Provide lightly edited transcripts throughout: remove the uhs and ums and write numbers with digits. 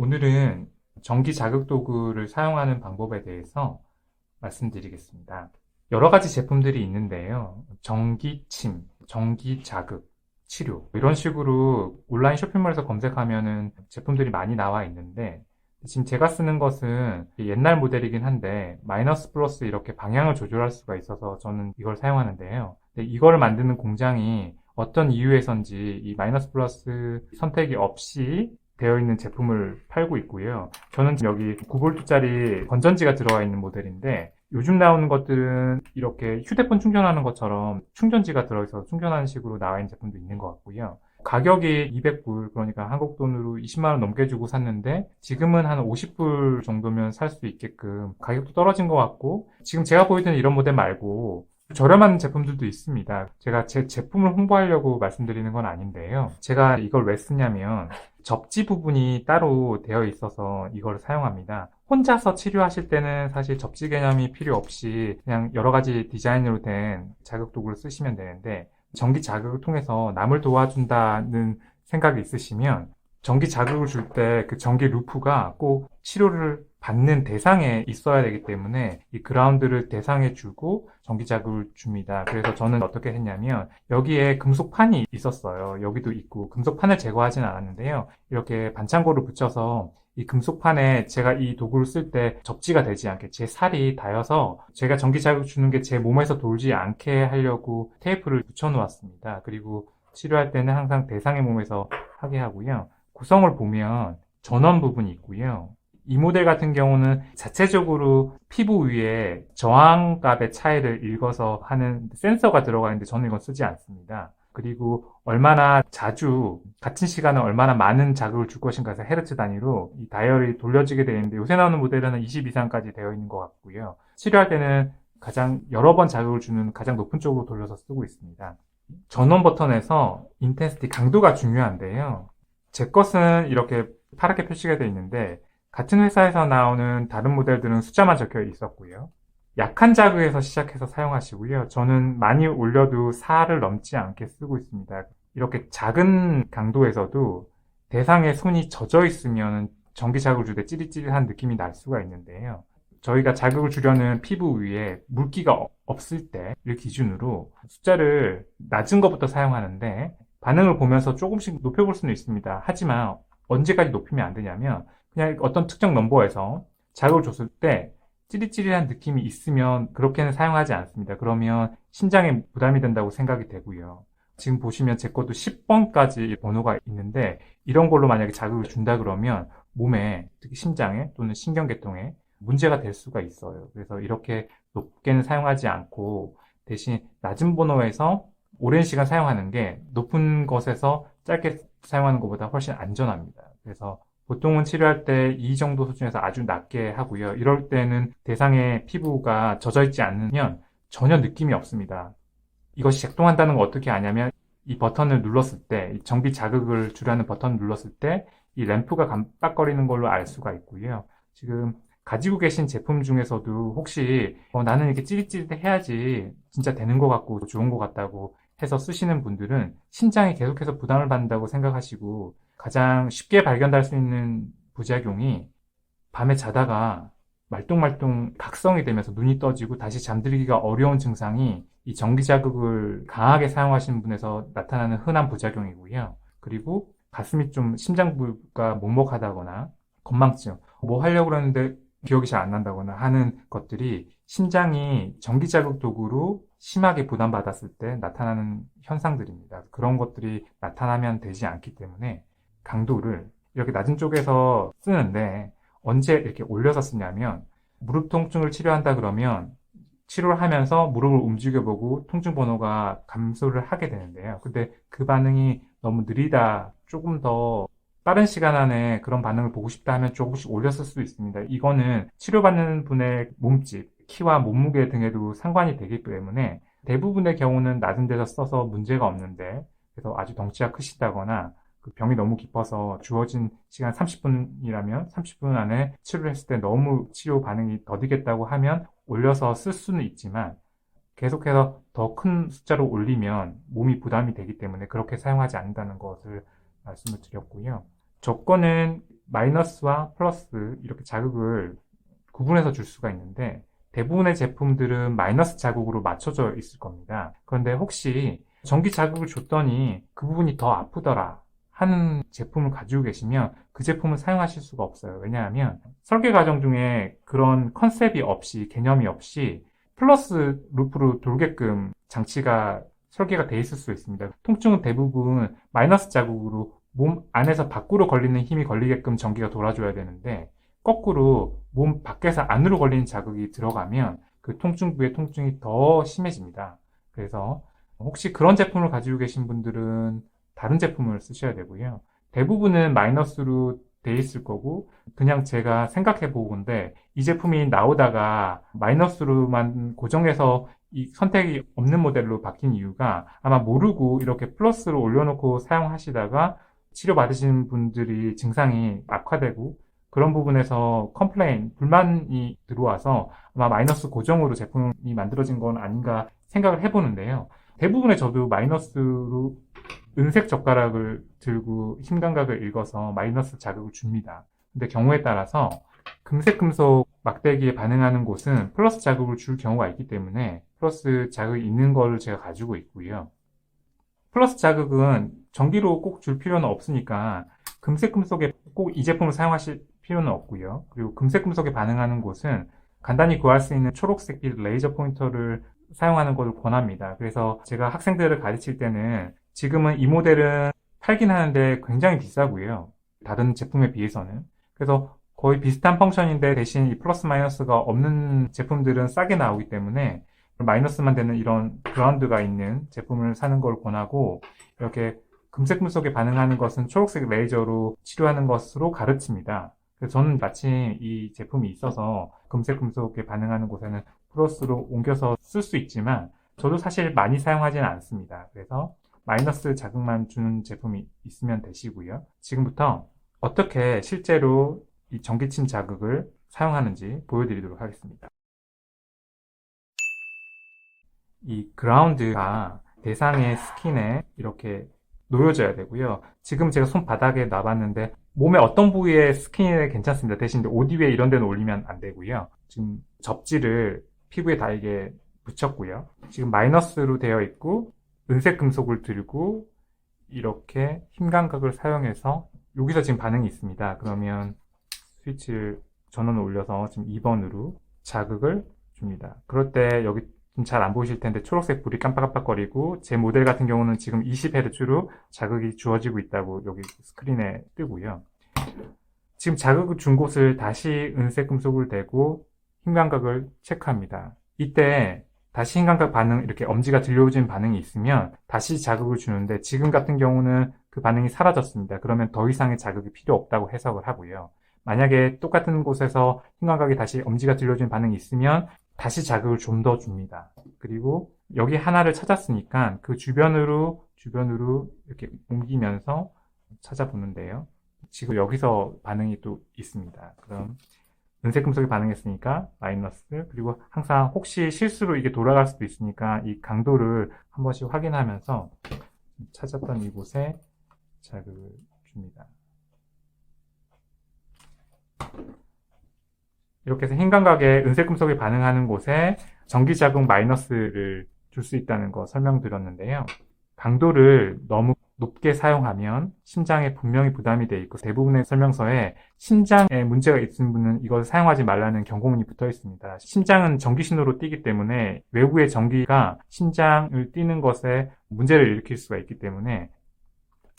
오늘은 전기 자극 도구를 사용하는 방법에 대해서 말씀드리겠습니다. 여러 가지 제품들이 있는데요. 전기침, 전기 자극, 치료 이런 식으로 온라인 쇼핑몰에서 검색하면은 제품들이 많이 나와 있는데 지금 제가 쓰는 것은 옛날 모델이긴 한데 마이너스 플러스 이렇게 방향을 조절할 수가 있어서 저는 이걸 사용하는데요. 근데 이걸 만드는 공장이 어떤 이유에선지 이 마이너스 플러스 선택이 없이 되어 있는 제품을 팔고 있고요. 저는 지금 여기 9V짜리 건전지가 들어가 있는 모델인데 요즘 나오는 것들은 이렇게 휴대폰 충전하는 것처럼 충전지가 들어있어서 충전하는 식으로 나와 있는 제품도 있는 것 같고요. 가격이 200불, 그러니까 한국 돈으로 20만 원 넘게 주고 샀는데 지금은 한 50불 정도면 살 수 있게끔 가격도 떨어진 것 같고, 지금 제가 보여드리는 이런 모델 말고 저렴한 제품들도 있습니다. 제가 제 제품을 홍보하려고 말씀드리는 건 아닌데요. 제가 이걸 왜 쓰냐면 접지 부분이 따로 되어 있어서 이걸 사용합니다. 혼자서 치료하실 때는 사실 접지 개념이 필요 없이 그냥 여러 가지 디자인으로 된 자극 도구를 쓰시면 되는데, 전기 자극을 통해서 남을 도와준다는 생각이 있으시면 전기 자극을 줄 때 그 전기 루프가 꼭 치료를 받는 대상에 있어야 되기 때문에 이 그라운드를 대상에 주고 전기 자극을 줍니다. 그래서 저는 어떻게 했냐면 여기에 금속판이 있었어요. 여기도 있고 금속판을 제거하진 않았는데요. 이렇게 반창고를 붙여서 이 금속판에 제가 이 도구를 쓸 때 접지가 되지 않게 제 살이 닿여서 제가 전기 자극 주는 게 제 몸에서 돌지 않게 하려고 테이프를 붙여 놓았습니다. 그리고 치료할 때는 항상 대상의 몸에서 하게 하고요. 구성을 보면 전원 부분이 있고요. 이 모델 같은 경우는 자체적으로 피부 위에 저항값의 차이를 읽어서 하는 센서가 들어가 있는데 저는 이건 쓰지 않습니다. 그리고 얼마나 자주, 같은 시간에 얼마나 많은 자극을 줄 것인가 해서 헤르츠 단위로 이 다이얼이 돌려지게 되어 있는데 요새 나오는 모델은 20 이상까지 되어 있는 것 같고요. 치료할 때는 가장 여러 번 자극을 주는 가장 높은 쪽으로 돌려서 쓰고 있습니다. 전원 버튼에서 인텐시티, 강도가 중요한데요. 제 것은 이렇게 파랗게 표시가 되어 있는데 같은 회사에서 나오는 다른 모델들은 숫자만 적혀 있었고요. 약한 자극에서 시작해서 사용하시고요. 저는 많이 올려도 4를 넘지 않게 쓰고 있습니다. 이렇게 작은 강도에서도 대상의 손이 젖어 있으면 전기 자극을 줄 때 찌릿찌릿한 느낌이 날 수가 있는데요. 저희가 자극을 주려는 피부 위에 물기가 없을 때를 기준으로 숫자를 낮은 것부터 사용하는데 반응을 보면서 조금씩 높여볼 수는 있습니다. 하지만 언제까지 높이면 안 되냐면 그냥 어떤 특정 넘버에서 자극을 줬을 때 찌릿찌릿한 느낌이 있으면 그렇게는 사용하지 않습니다. 그러면 심장에 부담이 된다고 생각이 되고요. 지금 보시면 제 것도 10번까지 번호가 있는데 이런 걸로 만약에 자극을 준다 그러면 몸에, 특히 심장에 또는 신경계통에 문제가 될 수가 있어요. 그래서 이렇게 높게는 사용하지 않고 대신 낮은 번호에서 오랜 시간 사용하는 게 높은 것에서 짧게 사용하는 것보다 훨씬 안전합니다. 그래서 보통은 치료할 때 이 정도 수준에서 아주 낮게 하고요. 이럴 때는 대상의 피부가 젖어 있지 않으면 전혀 느낌이 없습니다. 이것이 작동한다는 걸 어떻게 아냐면 이 버튼을 눌렀을 때, 이 전기 자극을 주라는 버튼을 눌렀을 때 이 램프가 깜빡거리는 걸로 알 수가 있고요. 지금 가지고 계신 제품 중에서도 혹시 나는 이렇게 찌릿찌릿 해야지 진짜 되는 것 같고 좋은 것 같다고 해서 쓰시는 분들은 심장이 계속해서 부담을 받는다고 생각하시고 가장 쉽게 발견될 수 있는 부작용이 밤에 자다가 말똥말똥 각성이 되면서 눈이 떠지고 다시 잠들기가 어려운 증상이 이 전기 자극을 강하게 사용하시는 분에서 나타나는 흔한 부작용이고요. 그리고 가슴이 좀 심장부가 먹먹하다거나 건망증, 뭐 하려고 그러는데 기억이 잘 안 난다거나 하는 것들이 심장이 전기 자극 도구로 심하게 부담받았을 때 나타나는 현상들입니다. 그런 것들이 나타나면 되지 않기 때문에 강도를 이렇게 낮은 쪽에서 쓰는데 언제 이렇게 올려서 쓰냐면 무릎 통증을 치료한다 그러면 치료를 하면서 무릎을 움직여보고 통증 번호가 감소를 하게 되는데요. 근데 그 반응이 너무 느리다, 조금 더 빠른 시간 안에 그런 반응을 보고 싶다 하면 조금씩 올렸을 수도 있습니다. 이거는 치료받는 분의 몸집, 키와 몸무게 등에도 상관이 되기 때문에 대부분의 경우는 낮은 데서 써서 문제가 없는데, 그래서 아주 덩치가 크시다거나 그 병이 너무 깊어서 주어진 시간 30분이라면 30분 안에 치료를 했을 때 너무 치료 반응이 더디겠다고 하면 올려서 쓸 수는 있지만 계속해서 더 큰 숫자로 올리면 몸이 부담이 되기 때문에 그렇게 사용하지 않는다는 것을 말씀을 드렸고요. 조건은 마이너스와 플러스 이렇게 자극을 구분해서 줄 수가 있는데 대부분의 제품들은 마이너스 자극으로 맞춰져 있을 겁니다. 그런데 혹시 전기 자극을 줬더니 그 부분이 더 아프더라 하는 제품을 가지고 계시면 그 제품을 사용하실 수가 없어요. 왜냐하면 설계 과정 중에 그런 컨셉이 없이, 개념이 없이 플러스 루프로 돌게끔 장치가 설계가 돼 있을 수 있습니다. 통증은 대부분 마이너스 자극으로 몸 안에서 밖으로 걸리는 힘이 걸리게끔 전기가 돌아줘야 되는데 거꾸로 몸 밖에서 안으로 걸리는 자극이 들어가면 그 통증 부의 통증이 더 심해집니다. 그래서 혹시 그런 제품을 가지고 계신 분들은 다른 제품을 쓰셔야 되고요. 대부분은 마이너스로 돼 있을 거고 그냥 제가 생각해 보건데 이 제품이 나오다가 마이너스로만 고정해서 이 선택이 없는 모델로 바뀐 이유가 아마 모르고 이렇게 플러스로 올려놓고 사용하시다가 치료받으시는 분들이 증상이 악화되고 그런 부분에서 불만이 들어와서 아마 마이너스 고정으로 제품이 만들어진 건 아닌가 생각을 해보는데요. 대부분의 저도 마이너스로 은색 젓가락을 들고 힘 감각을 읽어서 마이너스 자극을 줍니다. 근데 경우에 따라서 금색 금속 막대기에 반응하는 곳은 플러스 자극을 줄 경우가 있기 때문에 플러스 자극이 있는 걸 제가 가지고 있고요. 플러스 자극은 전기로 꼭 줄 필요는 없으니까 금색 금속에 꼭 이 제품을 사용하실 필요는 없고요. 그리고 금색 금속에 반응하는 곳은 간단히 구할 수 있는 초록색빛 레이저 포인터를 사용하는 것을 권합니다. 그래서 제가 학생들을 가르칠 때는 지금은 이 모델은 팔긴 하는데 굉장히 비싸고요. 다른 제품에 비해서는. 그래서 거의 비슷한 펑션인데 대신 이 플러스 마이너스가 없는 제품들은 싸게 나오기 때문에 마이너스만 되는 이런 그라운드가 있는 제품을 사는 걸 권하고 이렇게 금색 금속에 반응하는 것은 초록색 레이저로 치료하는 것으로 가르칩니다. 그래서 저는 마침 이 제품이 있어서 금색 금속에 반응하는 곳에는 플러스로 옮겨서 쓸 수 있지만 저도 사실 많이 사용하지는 않습니다. 그래서 마이너스 자극만 주는 제품이 있으면 되시고요. 지금부터 어떻게 실제로 이 전기침 자극을 사용하는지 보여드리도록 하겠습니다. 이 그라운드가 대상의 스킨에 이렇게 놓여져야 되고요. 지금 제가 손바닥에 놔봤는데 몸의 어떤 부위에 스킨에 괜찮습니다. 대신 옷 위에 이런 데는 올리면 안 되고요. 지금 접지를 피부에 달게 붙였고요. 지금 마이너스로 되어 있고 은색 금속을 들고 이렇게 힘 감각을 사용해서 여기서 지금 반응이 있습니다. 그러면 스위치를 전원을 올려서 지금 2번으로 자극을 줍니다. 그럴 때 여기 잘 안 보이실 텐데 초록색 불이 깜빡깜빡거리고 제 모델 같은 경우는 지금 20Hz로 자극이 주어지고 있다고 여기 스크린에 뜨고요. 지금 자극을 준 곳을 다시 은색 금속을 대고 힘 감각을 체크합니다. 이때 다시 힘 감각 반응, 이렇게 엄지가 들려오는 반응이 있으면 다시 자극을 주는데 지금 같은 경우는 그 반응이 사라졌습니다. 그러면 더 이상의 자극이 필요 없다고 해석을 하고요. 만약에 똑같은 곳에서 힘 감각이 다시 엄지가 들려오는 반응이 있으면 다시 자극을 좀 더 줍니다. 그리고 여기 하나를 찾았으니까 그 주변으로 이렇게 옮기면서 찾아보는데요. 지금 여기서 반응이 또 있습니다. 그럼 은색 금속이 반응했으니까 마이너스, 그리고 항상 혹시 실수로 이게 돌아갈 수도 있으니까 이 강도를 한 번씩 확인하면서 찾았던 이곳에 자극을 줍니다. 이렇게 해서 힘 감각에 은색 금속이 반응하는 곳에 전기 자극 마이너스를 줄 수 있다는 거 설명드렸는데요. 강도를 너무 높게 사용하면 심장에 분명히 부담이 돼 있고 대부분의 설명서에 심장에 문제가 있는 분은 이걸 사용하지 말라는 경고문이 붙어 있습니다. 심장은 전기 신호로 뛰기 때문에 외부의 전기가 심장을 뛰는 것에 문제를 일으킬 수가 있기 때문에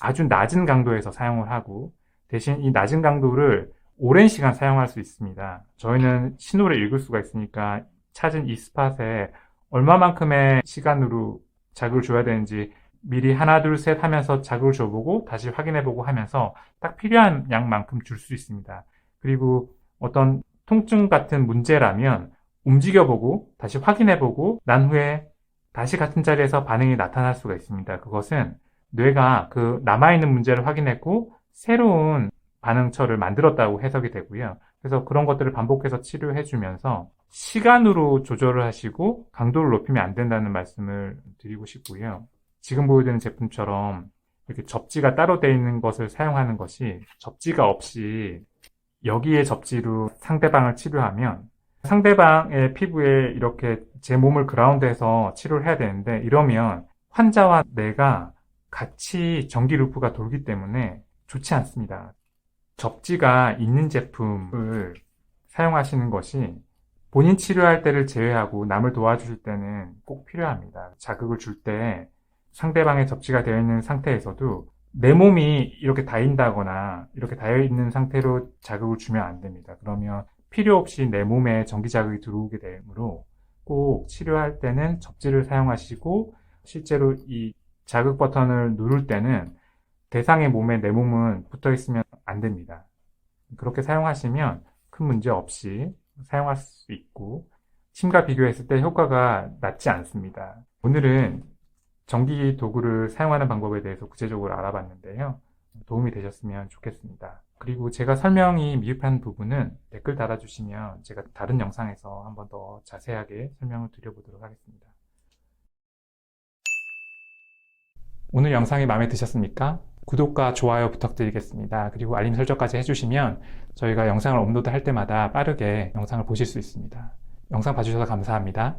아주 낮은 강도에서 사용을 하고 대신 이 낮은 강도를 오랜 시간 사용할 수 있습니다. 저희는 신호를 읽을 수가 있으니까 찾은 이 스팟에 얼마만큼의 시간으로 자극을 줘야 되는지 미리 하나 둘 셋 하면서 자극을 줘보고 다시 확인해보고 하면서 딱 필요한 양만큼 줄 수 있습니다. 그리고 어떤 통증 같은 문제라면 움직여보고 다시 확인해보고 난 후에 다시 같은 자리에서 반응이 나타날 수가 있습니다. 그것은 뇌가 그 남아있는 문제를 확인했고 새로운 반응처를 만들었다고 해석이 되고요. 그래서 그런 것들을 반복해서 치료해주면서 시간으로 조절을 하시고 강도를 높이면 안 된다는 말씀을 드리고 싶고요. 지금 보여드리는 제품처럼 이렇게 접지가 따로 되어 있는 것을 사용하는 것이 접지가 없이 여기에 접지로 상대방을 치료하면 상대방의 피부에 이렇게 제 몸을 그라운드해서 치료를 해야 되는데 이러면 환자와 내가 같이 전기 루프가 돌기 때문에 좋지 않습니다. 접지가 있는 제품을 사용하시는 것이 본인 치료할 때를 제외하고 남을 도와주실 때는 꼭 필요합니다. 자극을 줄 때 상대방의 접지가 되어 있는 상태에서도 내 몸이 이렇게 닿인다거나 이렇게 닿여 있는 상태로 자극을 주면 안 됩니다. 그러면 필요 없이 내 몸에 전기 자극이 들어오게 되므로 꼭 치료할 때는 접지를 사용하시고 실제로 이 자극 버튼을 누를 때는 대상의 몸에 내 몸은 붙어 있으면 안 됩니다. 그렇게 사용하시면 큰 문제 없이 사용할 수 있고 침과 비교했을 때 효과가 낮지 않습니다. 오늘은 전기 도구를 사용하는 방법에 대해서 구체적으로 알아봤는데요. 도움이 되셨으면 좋겠습니다. 그리고 제가 설명이 미흡한 부분은 댓글 달아주시면 제가 다른 영상에서 한번 더 자세하게 설명을 드려보도록 하겠습니다. 오늘 영상이 마음에 드셨습니까? 구독과 좋아요 부탁드리겠습니다. 그리고 알림 설정까지 해주시면 저희가 영상을 업로드할 때마다 빠르게 영상을 보실 수 있습니다. 영상 봐주셔서 감사합니다.